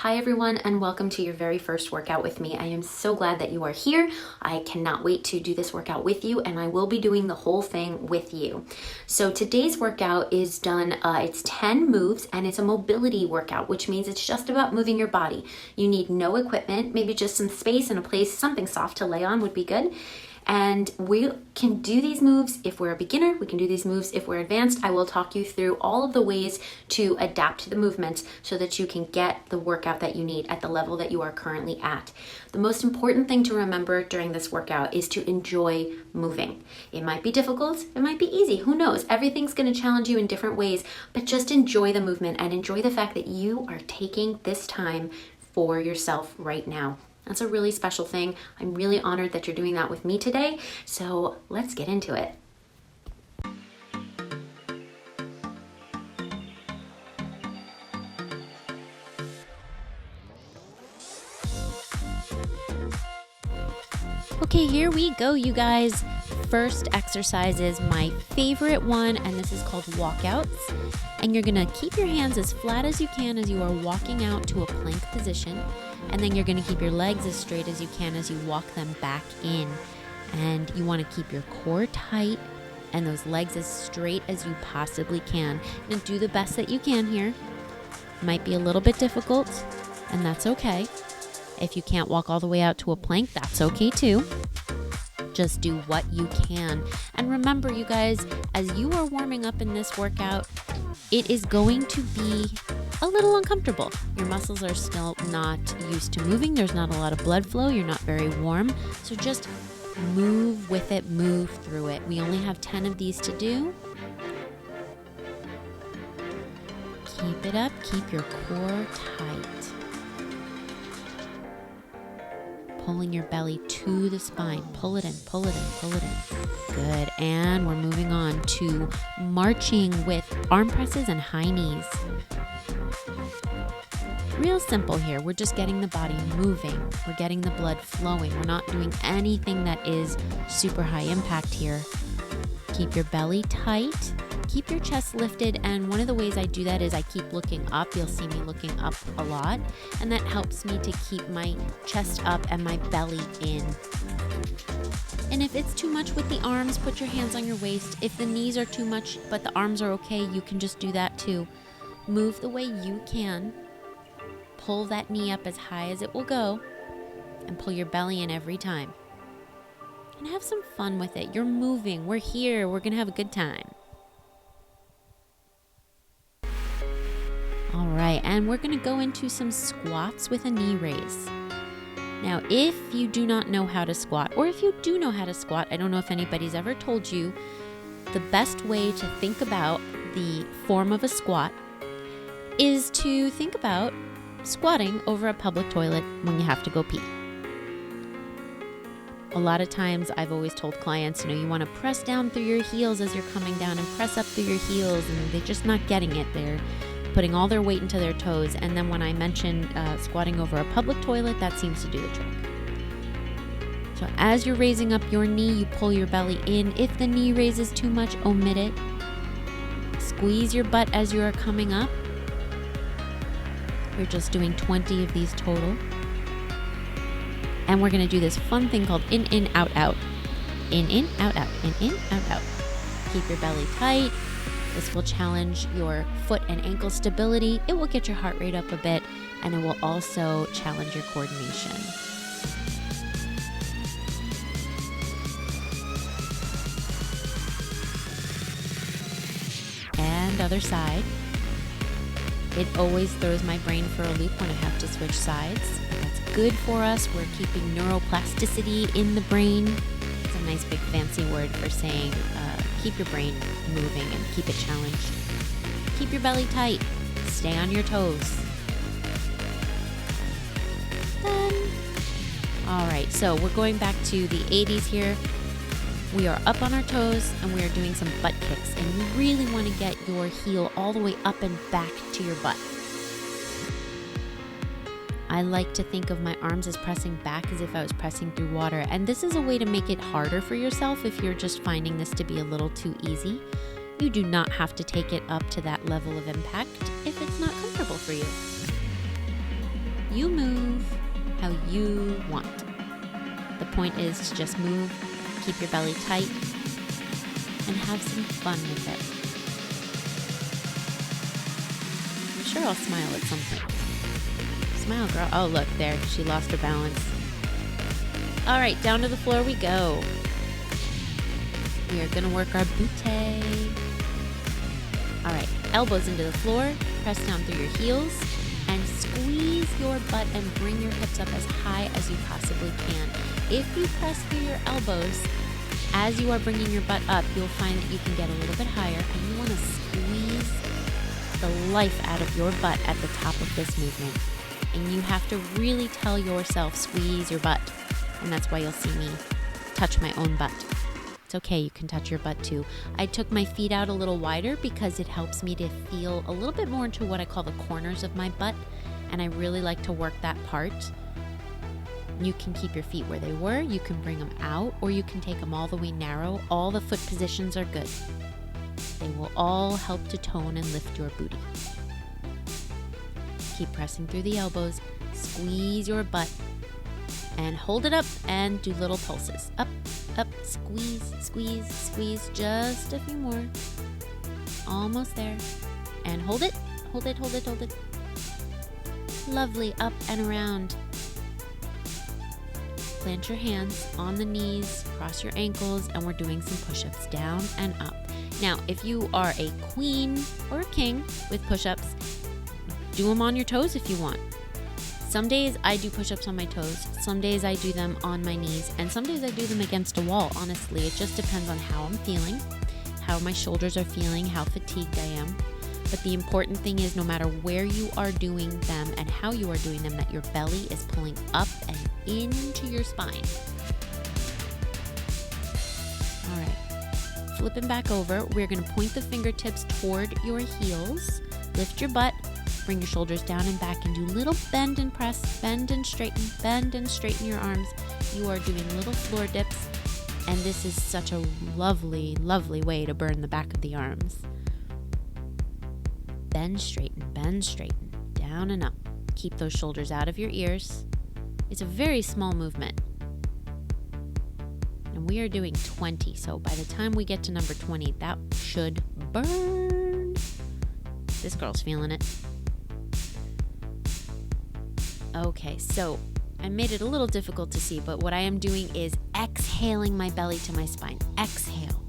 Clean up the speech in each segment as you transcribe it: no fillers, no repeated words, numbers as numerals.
Hi everyone, and welcome to your very first workout with me. I am so glad that you are here. I cannot wait to do this workout with you, and I will be doing the whole thing with you. So today's workout is done, it's 10 moves, and it's a mobility workout, which means it's just about moving your body. You need no equipment, maybe just some space and a place, something soft to lay on would be good. And we can do these moves if we're a beginner, we can do these moves if we're advanced. I will talk you through all of the ways to adapt to the movements so that you can get the workout that you need at the level that you are currently at. The most important thing to remember during this workout is to enjoy moving. It might be difficult, it might be easy, who knows? Everything's going to challenge you in different ways, but just enjoy the movement and enjoy the fact that you are taking this time for yourself right now. That's a really special thing. I'm really honored that you're doing that with me today. So let's get into it. Okay, here we go, you guys. First exercise is my favorite one, and this is called walkouts. And you're gonna keep your hands as flat as you can as you are walking out to a plank position. And then you're gonna keep your legs as straight as you can as you walk them back in. And you wanna keep your core tight and those legs as straight as you possibly can. And do the best that you can here. Might be a little bit difficult, and that's okay. If you can't walk all the way out to a plank, that's okay too. Just do what you can. And remember, you guys, as you are warming up in this workout, it is going to be a little uncomfortable. Your muscles are still not used to moving. There's not a lot of blood flow. You're not very warm. So just move with it, move through it. We only have 10 of these to do. Keep it up. Keep your core tight. Pulling your belly to the spine. Pull it in, pull it in, pull it in. Good. And we're moving on to marching with arm presses and high knees. Real simple here. We're just getting the body moving. We're getting the blood flowing. We're not doing anything that is super high impact here. Keep your belly tight. Keep your chest lifted, and one of the ways I do that is I keep looking up. You'll see me looking up a lot, and that helps me to keep my chest up and my belly in. And if it's too much with the arms, put your hands on your waist. If the knees are too much but the arms are okay, you can just do that too. Move the way you can. Pull that knee up as high as it will go, and pull your belly in every time. And have some fun with it. You're moving. We're here. We're going to have a good time. All right, and we're going to go into some squats with a knee raise. Now, if you do not know how to squat, or if you do know how to squat, I don't know if anybody's ever told you, the best way to think about the form of a squat is to think about squatting over a public toilet when you have to go pee. A lot of times I've always told clients, you want to press down through your heels as you're coming down and press up through your heels, and they're just not getting it. They're putting all their weight into their toes. And then when I mention squatting over a public toilet, that seems to do the trick. So as you're raising up your knee, you pull your belly in. If the knee raises too much, omit it. Squeeze your butt as you are coming up. We're just doing 20 of these total. And we're going to do this fun thing called in, out, out. In, out, out. In, out, out. Keep your belly tight. This will challenge your foot and ankle stability. It will get your heart rate up a bit, and it will also challenge your coordination. And other side. It always throws my brain for a loop when I have to switch sides. That's good for us. We're keeping neuroplasticity in the brain. It's a nice big fancy word for saying keep your brain moving and keep it challenged. Keep your belly tight. Stay on your toes. Done. All right, so we're going back to the 80s here. We are up on our toes and we are doing some butt kicks, and you really want to get your heel all the way up and back to your butt. I like to think of my arms as pressing back as if I was pressing through water. And this is a way to make it harder for yourself if you're just finding this to be a little too easy. You do not have to take it up to that level of impact if it's not comfortable for you. You move how you want. The point is to just move, keep your belly tight, and have some fun with it. I'm sure I'll smile at some point. Smile, girl. Oh, look, there. She lost her balance. All right, down to the floor we go. We are going to work our butte. All right, elbows into the floor. Press down through your heels and squeeze your butt and bring your hips up as high as you possibly can. If you press through your elbows as you are bringing your butt up, you'll find that you can get a little bit higher, and you want to squeeze the life out of your butt at the top of this movement. And you have to really tell yourself, squeeze your butt. And that's why you'll see me touch my own butt. It's okay, you can touch your butt too. I took my feet out a little wider because it helps me to feel a little bit more into what I call the corners of my butt. And I really like to work that part. You can keep your feet where they were, you can bring them out, or you can take them all the way narrow. All the foot positions are good. They will all help to tone and lift your booty. Keep pressing through the elbows, squeeze your butt, and hold it up and do little pulses. Up, up, squeeze, squeeze, squeeze. Just a few more. Almost there. And hold it, hold it, hold it, hold it. Lovely, up and around. Plant your hands on the knees, cross your ankles, and we're doing some push-ups down and up. Now, if you are a queen or a king with push-ups, do them on your toes if you want. Some days I do push-ups on my toes, some days I do them on my knees, and some days I do them against a wall, honestly. It just depends on how I'm feeling, how my shoulders are feeling, how fatigued I am. But the important thing is no matter where you are doing them and how you are doing them, that your belly is pulling up and into your spine. All right, flipping back over, we're gonna point the fingertips toward your heels, lift your butt, bring your shoulders down and back, and do little bend and press, bend and straighten your arms. You are doing little floor dips, and this is such a lovely, lovely way to burn the back of the arms. Bend, straighten, down and up. Keep those shoulders out of your ears. It's a very small movement. And we are doing 20, so by the time we get to number 20, that should burn. This girl's feeling it. Okay, so I made it a little difficult to see, but what I am doing is exhaling my belly to my spine. Exhale,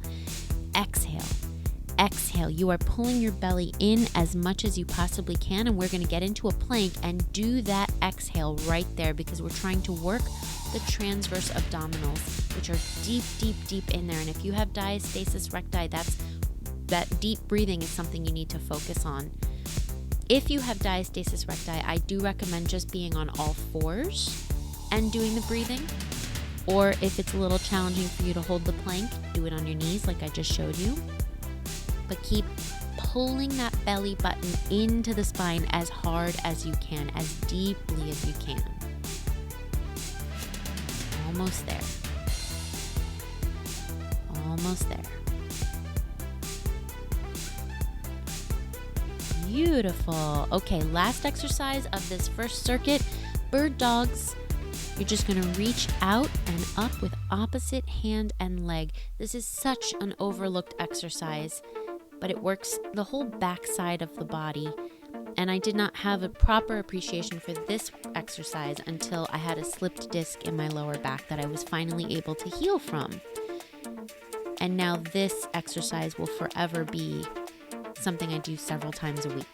exhale. Exhale. You are pulling your belly in as much as you possibly can, and we're going to get into a plank and do that exhale right there because we're trying to work the transverse abdominals, which are deep, deep, deep in there. And if you have diastasis recti, that deep breathing is something you need to focus on. If you have diastasis recti, I do recommend just being on all fours and doing the breathing. Or if it's a little challenging for you to hold the plank, do it on your knees like I just showed you. But keep pulling that belly button into the spine as hard as you can, as deeply as you can. Almost there. Almost there. Beautiful. Okay, last exercise of this first circuit, bird dogs. You're just going to reach out and up with opposite hand and leg. This is such an overlooked exercise, but it works the whole back side of the body. And I did not have a proper appreciation for this exercise until I had a slipped disc in my lower back that I was finally able to heal from. And now this exercise will forever be something I do several times a week.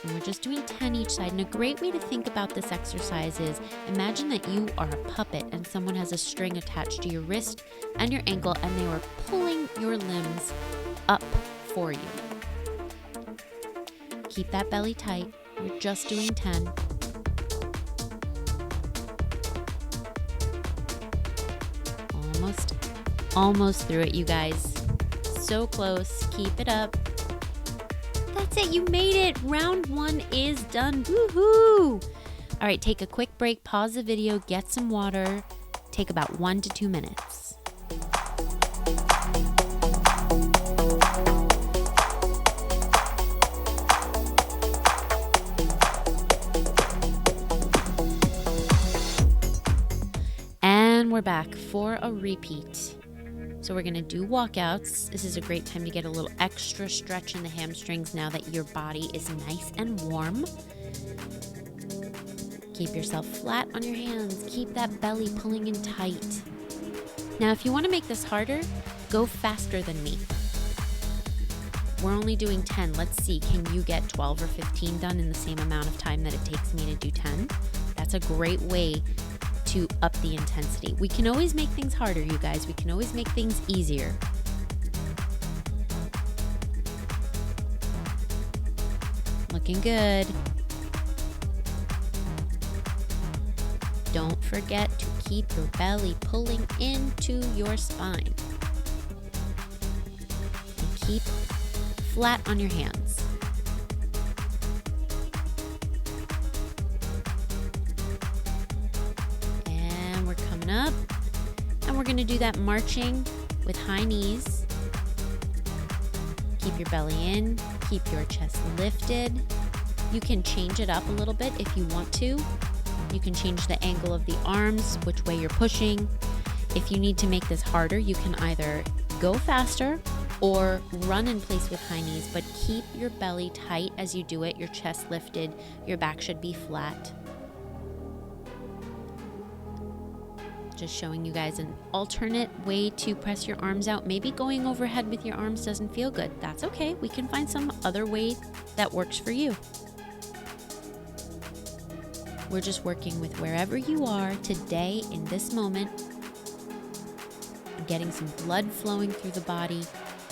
And we're just doing 10 each side. And a great way to think about this exercise is imagine that you are a puppet and someone has a string attached to your wrist and your ankle, and they are pulling your limbs up for you. Keep that belly tight. We're just doing 10. Almost through it, you guys. So close. Keep it up. That's it. You made it. Round 1 is done. Woohoo! All right, take a quick break. Pause the video. Get some water. Take about 1 to 2 minutes. we're back for a repeat. So we're gonna do walkouts. This is a great time to get a little extra stretch in the hamstrings now that your body is nice and warm. Keep yourself flat on your hands. Keep that belly pulling in tight. Now, if you wanna make this harder, go faster than me. We're only doing 10. Let's see, can you get 12 or 15 done in the same amount of time that it takes me to do 10? That's a great way to up the intensity. We can always make things harder, you guys. We can always make things easier. Looking good. Don't forget to keep your belly pulling into your spine. And keep flat on your hands. And we're coming up. And we're gonna do that marching with high knees. Keep your belly in, keep your chest lifted. You can change it up a little bit if you want to. You can change the angle of the arms, which way you're pushing. If you need to make this harder, you can either go faster or run in place with high knees, but keep your belly tight as you do it, your chest lifted, your back should be flat. Just showing you guys an alternate way to press your arms out. Maybe going overhead with your arms doesn't feel good. That's okay. We can find some other way that works for you. We're just working with wherever you are today in this moment, getting some blood flowing through the body,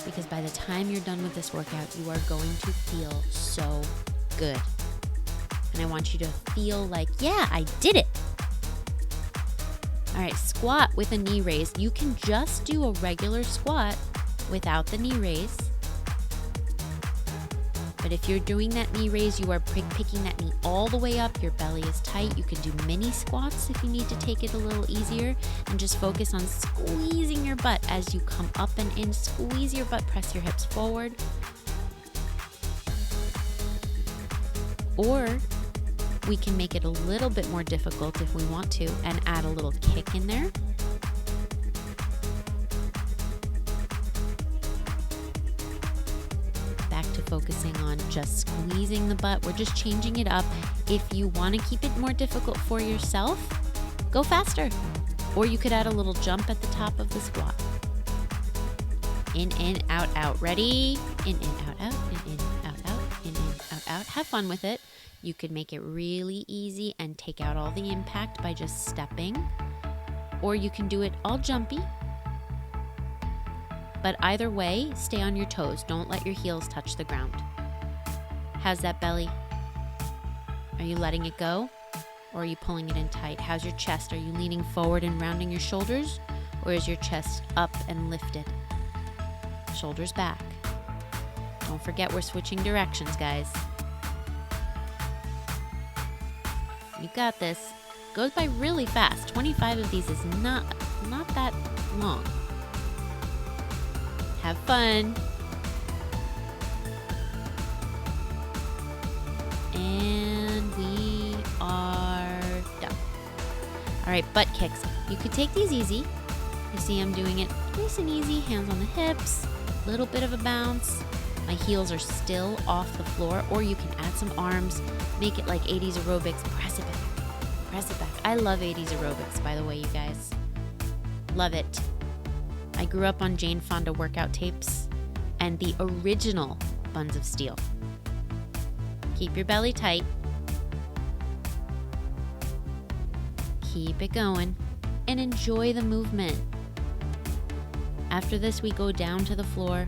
because by the time you're done with this workout, you are going to feel so good. And I want you to feel like, yeah, I did it. All right, squat with a knee raise. You can just do a regular squat without the knee raise. But if you're doing that knee raise, you are picking that knee all the way up. Your belly is tight. You can do mini squats if you need to take it a little easier, and just focus on squeezing your butt as you come up and in. Squeeze your butt, press your hips forward. Or we can make it a little bit more difficult if we want to and add a little kick in there. Focusing on just squeezing the butt. We're just changing it up. If you want to keep it more difficult for yourself, go faster. Or you could add a little jump at the top of the squat. In, out, out. Ready? In, out, out. In, out, out. In, out, out. Have fun with it. You could make it really easy and take out all the impact by just stepping. Or you can do it all jumpy. But either way, stay on your toes. Don't let your heels touch the ground. How's that belly? Are you letting it go? Or are you pulling it in tight? How's your chest? Are you leaning forward and rounding your shoulders? Or is your chest up and lifted? Shoulders back. Don't forget we're switching directions, guys. You got this. Goes by really fast. 25 of these is not that long. Have fun. And we are done. All right, butt kicks. You could take these easy. You see I'm doing it nice and easy. Hands on the hips, little bit of a bounce. My heels are still off the floor, or you can add some arms. Make it like 80s aerobics. Press it back. Press it back. I love 80s aerobics, by the way, you guys. Love it. I grew up on Jane Fonda workout tapes and the original Buns of Steel. Keep your belly tight. Keep it going and enjoy the movement. After this, we go down to the floor.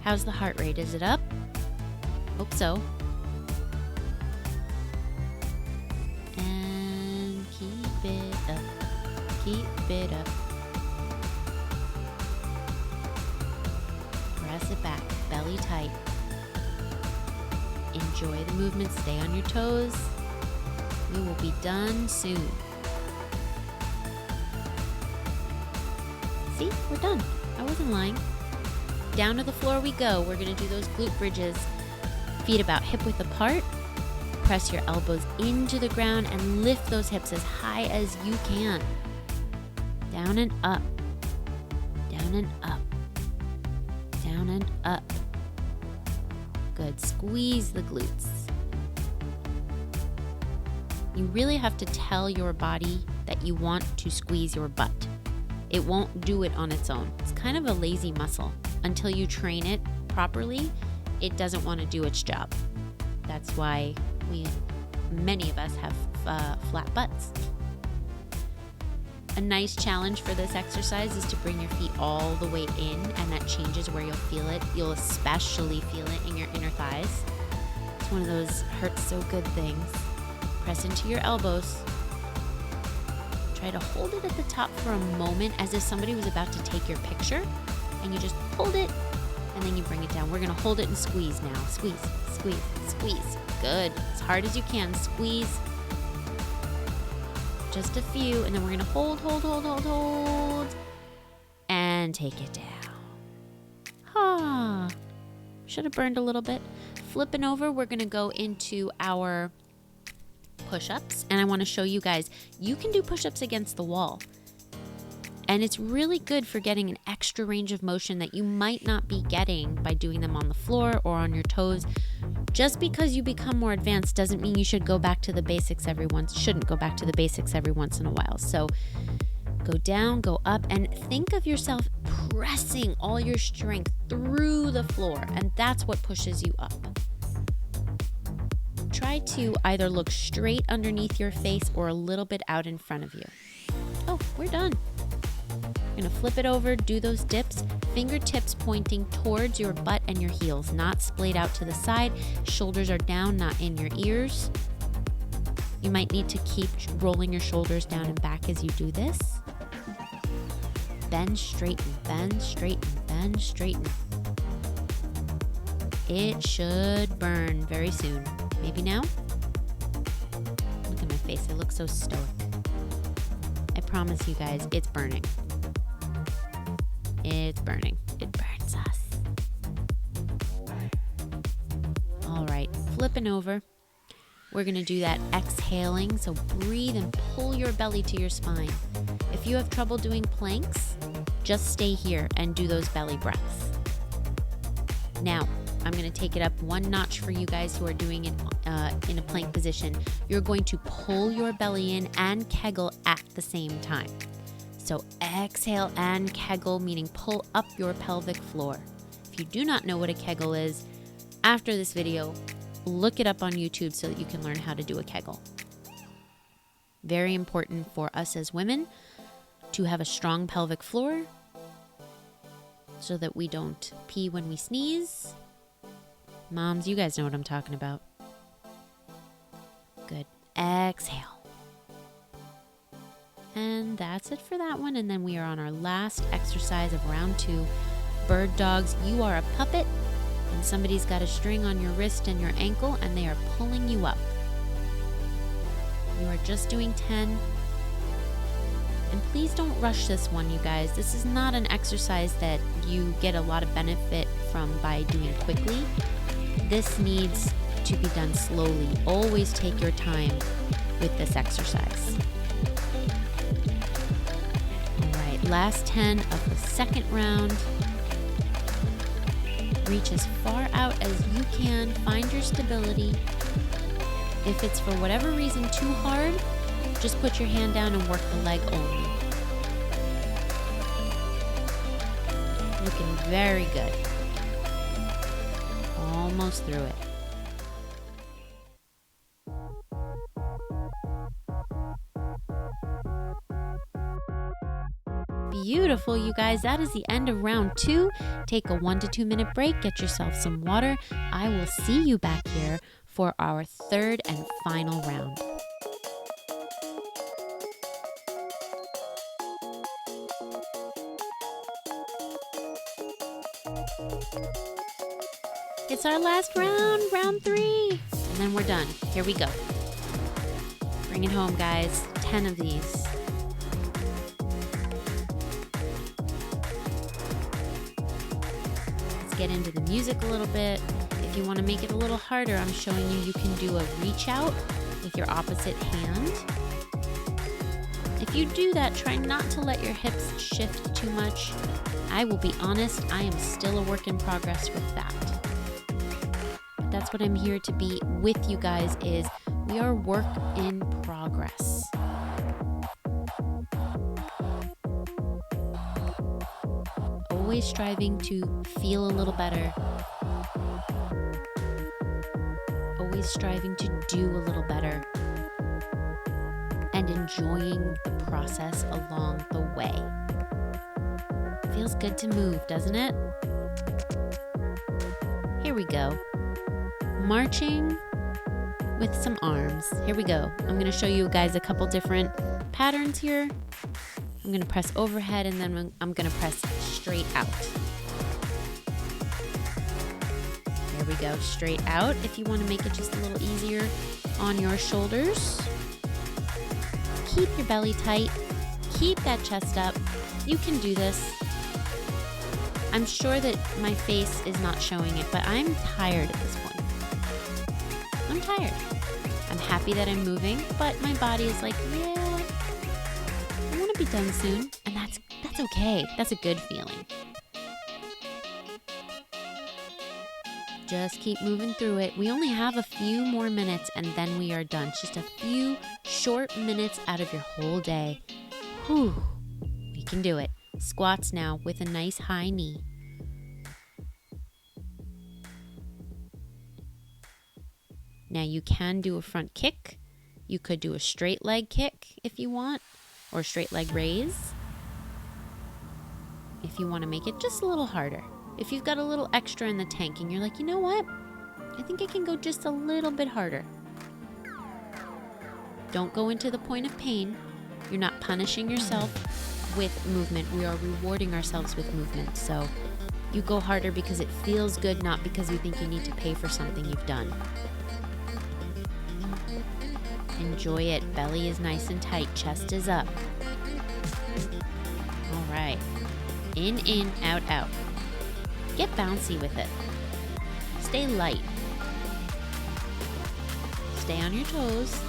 How's the heart rate? Is it up? Hope so. And keep it up. Keep it up. Press it back, belly tight. Enjoy the movement, stay on your toes. We will be done soon. See, we're done. I wasn't lying. Down to the floor we go. We're gonna do those glute bridges. Feet about hip width apart. press your elbows into the ground and lift those hips as high as you can. Down and up, down and up, down and up. Good, squeeze the glutes. You really have to tell your body that you want to squeeze your butt. It won't do it on its own. It's kind of a lazy muscle. Until you train it properly, it doesn't want to do its job. That's why many of us have flat butts. A nice challenge for this exercise is to bring your feet all the way in, and that changes where you'll feel it. You'll especially feel it in your inner thighs. It's one of those hurts so good things. Press into your elbows. Try to hold it at the top for a moment as if somebody was about to take your picture, and you just hold it and then you bring it down. We're gonna hold it and squeeze now. Squeeze, squeeze, squeeze. Good, as hard as you can, squeeze. Just a few, and then we're gonna hold, and take it down. Should have burned a little bit. Flipping over, we're gonna go into our push-ups, and I wanna show you guys, you can do push-ups against the wall. And it's really good for getting an extra range of motion that you might not be getting by doing them on the floor or on your toes. Just because you become more advanced doesn't mean you should go back to the basics shouldn't go back to the basics every once in a while. So go down, go up, and think of yourself pressing all your strength through the floor, and that's what pushes you up. Try to either look straight underneath your face or a little bit out in front of you. Oh, we're done. You're gonna flip it over, do those dips, fingertips pointing towards your butt and your heels, not splayed out to the side. Shoulders are down, not in your ears. You might need to keep rolling your shoulders down and back as you do this. Bend, straighten, bend, straighten, bend, straighten. It should burn very soon. Maybe now? Look at my face, I look so stoic. I promise you guys, it's burning. It's burning. It burns us. All right, flipping over. We're gonna do that exhaling, so breathe and pull your belly to your spine. If you have trouble doing planks, just stay here and do those belly breaths. Now, I'm gonna take it up one notch for you guys who are doing it in a plank position. You're going to pull your belly in and kegel at the same time. So exhale and kegel, meaning pull up your pelvic floor. If you do not know what a kegel is, after this video, look it up on YouTube so that you can learn how to do a kegel. Very important for us as women to have a strong pelvic floor so that we don't pee when we sneeze. Moms, you guys know what I'm talking about. Good. Exhale. And that's it for that one. And then we are on our last exercise of round 2. Bird dogs. You are a puppet and somebody's got a string on your wrist and your ankle and they are pulling you up. You are just doing 10. And please don't rush this one, you guys. This is not an exercise that you get a lot of benefit from by doing quickly. This needs to be done slowly. Always take your time with this exercise. Last 10 of the second round. Reach as far out as you can. Find your stability. If it's for whatever reason too hard, just put your hand down and work the leg only. Looking very good. Almost through it. Beautiful, you guys. That is the end of round 2. Take a 1 to 2 minute break. Get yourself some water. I will see you back here for our third and final round. It's our last round, round 3. And then we're done. Here we go. Bring it home, guys. 10 of these. Get into the music a little bit. If If you want to make it a little harder, I'm showing you can do a reach out with your opposite hand. If you do that, try not to let your hips shift too much. I will be honest, I am still a work in progress with that. But that's what I'm here to be with you guys, is we are work in progress. Always striving to feel a little better. Always striving to do a little better. And enjoying the process along the way. Feels good to move, doesn't it? Here we go. Marching with some arms. Here we go. I'm going to show you guys a couple different patterns here. I'm going to press overhead and then I'm going to press straight out. There we go, straight out. If you want to make it just a little easier on your shoulders. Keep your belly tight. Keep that chest up. You can do this. I'm sure that my face is not showing it, but I'm tired at this point. I'm tired. I'm happy that I'm moving, but my body is like, yeah, I want to be done soon. And that's okay. That's a good feeling. Just keep moving through it. We only have a few more minutes and then we are done. It's just a few short minutes out of your whole day. Whew. We can do it. Squats now with a nice high knee. Now you can do a front kick. You could do a straight leg kick if you want, or a straight leg raise. If you want to make it just a little harder. If you've got a little extra in the tank and you're like, you know what? I think I can go just a little bit harder. Don't go into the point of pain. You're not punishing yourself with movement. We are rewarding ourselves with movement. So you go harder because it feels good, not because you think you need to pay for something you've done. Enjoy it. Belly is nice and tight. Chest is up. All right. In, out, out. Get bouncy with it. Stay light. Stay on your toes.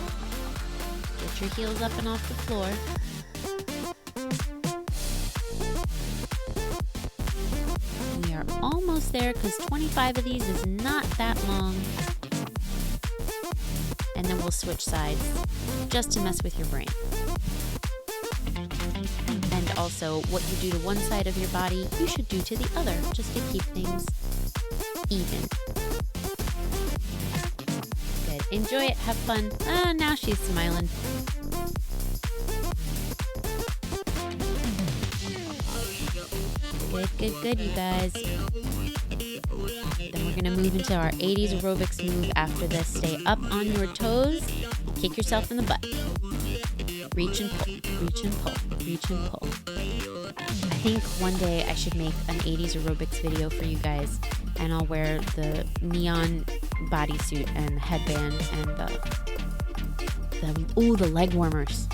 Get your heels up and off the floor. We are almost there because 25 of these is not that long. And then we'll switch sides just to mess with your brain. And also, what you do to one side of your body, you should do to the other, just to keep things even. Good. Enjoy it. Have fun. Ah, now she's smiling. Good, you guys. Then we're going to move into our 80s aerobics move after this. Stay up on your toes. Kick yourself in the butt. Reach and pull, reach and pull, reach and pull. I think one day I should make an 80s aerobics video for you guys, and I'll wear the neon bodysuit and the headband and the leg warmers.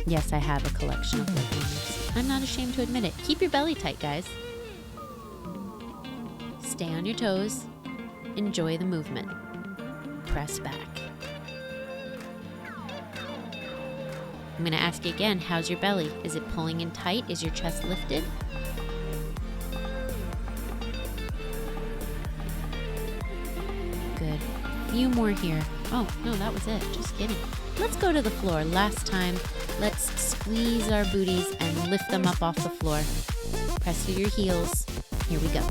Yes, I have a collection of leg warmers. I'm not ashamed to admit it. Keep your belly tight, guys. Stay on your toes. Enjoy the movement. Press back. I'm going to ask you again, how's your belly? Is it pulling in tight? Is your chest lifted? Good. A few more here. Oh, no, that was it. Just kidding. Let's go to the floor. Last time, let's squeeze our booties and lift them up off the floor. Press through your heels. Here we go.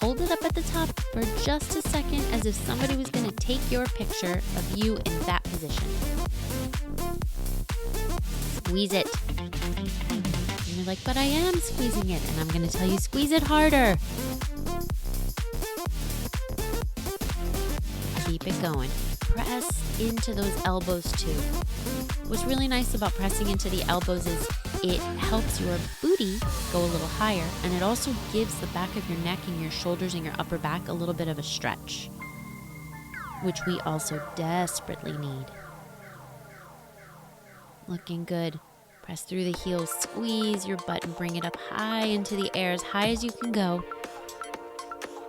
Hold it up at the top for just a second, as if somebody was going to take your picture of you in that position. Squeeze it. And you're like, but I am squeezing it. And I'm going to tell you, squeeze it harder. Keep it going. Press into those elbows too. What's really nice about pressing into the elbows is it helps your booty go a little higher, and it also gives the back of your neck and your shoulders and your upper back a little bit of a stretch, which we also desperately need. Looking good. Press through the heels, squeeze your butt and bring it up high into the air, as high as you can go.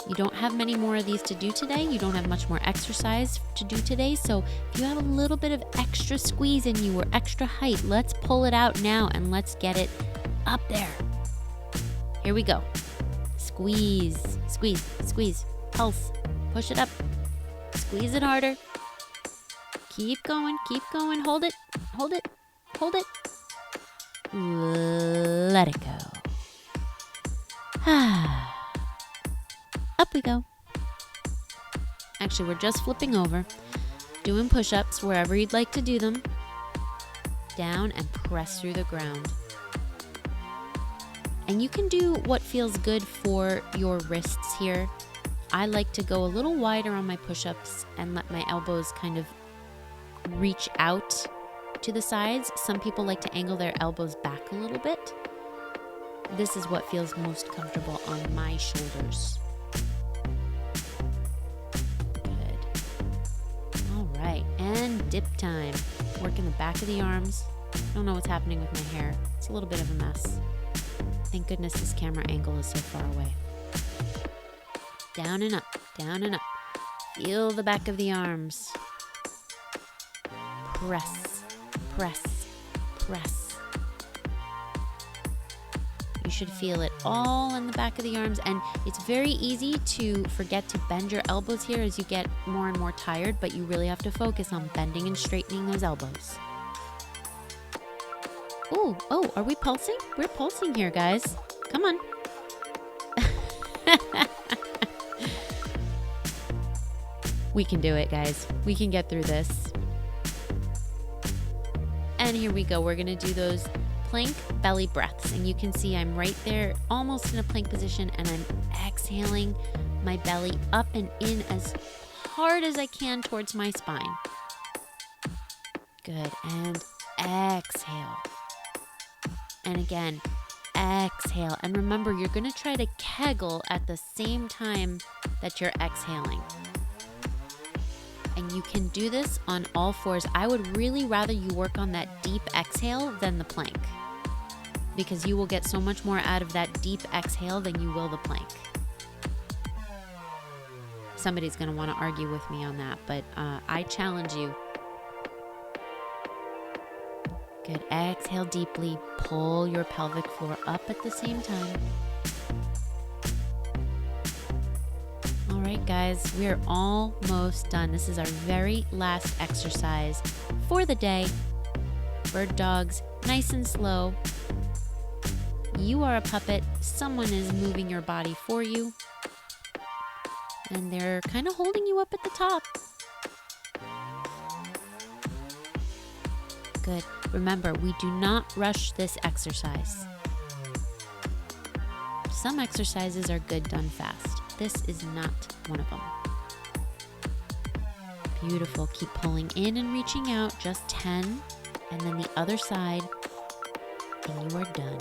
You don't have many more of these to do today. You don't have much more exercise to do today. So if you have a little bit of extra squeeze in you or extra height, let's pull it out now and let's get it up there. Here we go. Squeeze, squeeze, squeeze, pulse, push it up, squeeze it harder. Keep going, hold it, hold it, hold it. Let it go. Up we go. Actually, we're just flipping over, doing push-ups wherever you'd like to do them. Down and press through the ground. And you can do what feels good for your wrists here. I like to go a little wider on my push-ups and let my elbows kind of reach out to the sides. Some people like to angle their elbows back a little bit. This is what feels most comfortable on my shoulders. Good. All right, and dip time. Working the back of the arms. Don't know what's happening with my hair. It's a little bit of a mess. Thank goodness this camera angle is so far away. Down and up, down and up. Feel the back of the arms. Press, press, press. You should feel it all in the back of the arms, and it's very easy to forget to bend your elbows here as you get more and more tired, but you really have to focus on bending and straightening those elbows. Oh, are we pulsing? We're pulsing here, guys. Come on. We can do it, guys. We can get through this. And here we go. We're going to do those plank belly breaths. And you can see I'm right there, almost in a plank position, and I'm exhaling my belly up and in as hard as I can towards my spine. Good. And exhale. And again, exhale. And remember, you're going to try to kegel at the same time that you're exhaling. And you can do this on all fours. I would really rather you work on that deep exhale than the plank, because you will get so much more out of that deep exhale than you will the plank. Somebody's going to want to argue with me on that, but I challenge you. Good. Exhale deeply. Pull your pelvic floor up at the same time. All right, guys, we are almost done. This is our very last exercise for the day. Bird dogs, nice and slow. You are a puppet. Someone is moving your body for you. And they're kind of holding you up at the top. Good. Remember, we do not rush this exercise. Some exercises are good done fast. This is not one of them. Beautiful. Keep pulling in and reaching out. Just 10. And then the other side. And you are done.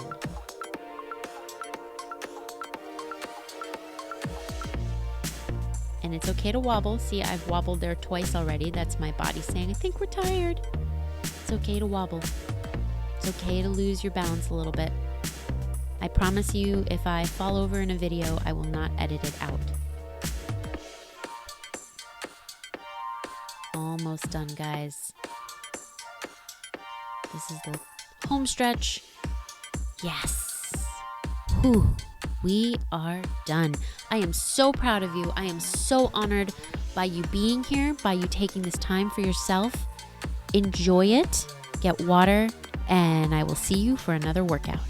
And it's okay to wobble. See, I've wobbled there twice already. That's my body saying, I think we're tired. It's okay to wobble. It's okay to lose your balance a little bit. I promise you, if I fall over in a video, I will not edit it out. Almost done, guys. This is the home stretch. Yes. Whew. We are done. I am so proud of you. I am so honored by you being here, by you taking this time for yourself. Enjoy it, get water, and I will see you for another workout.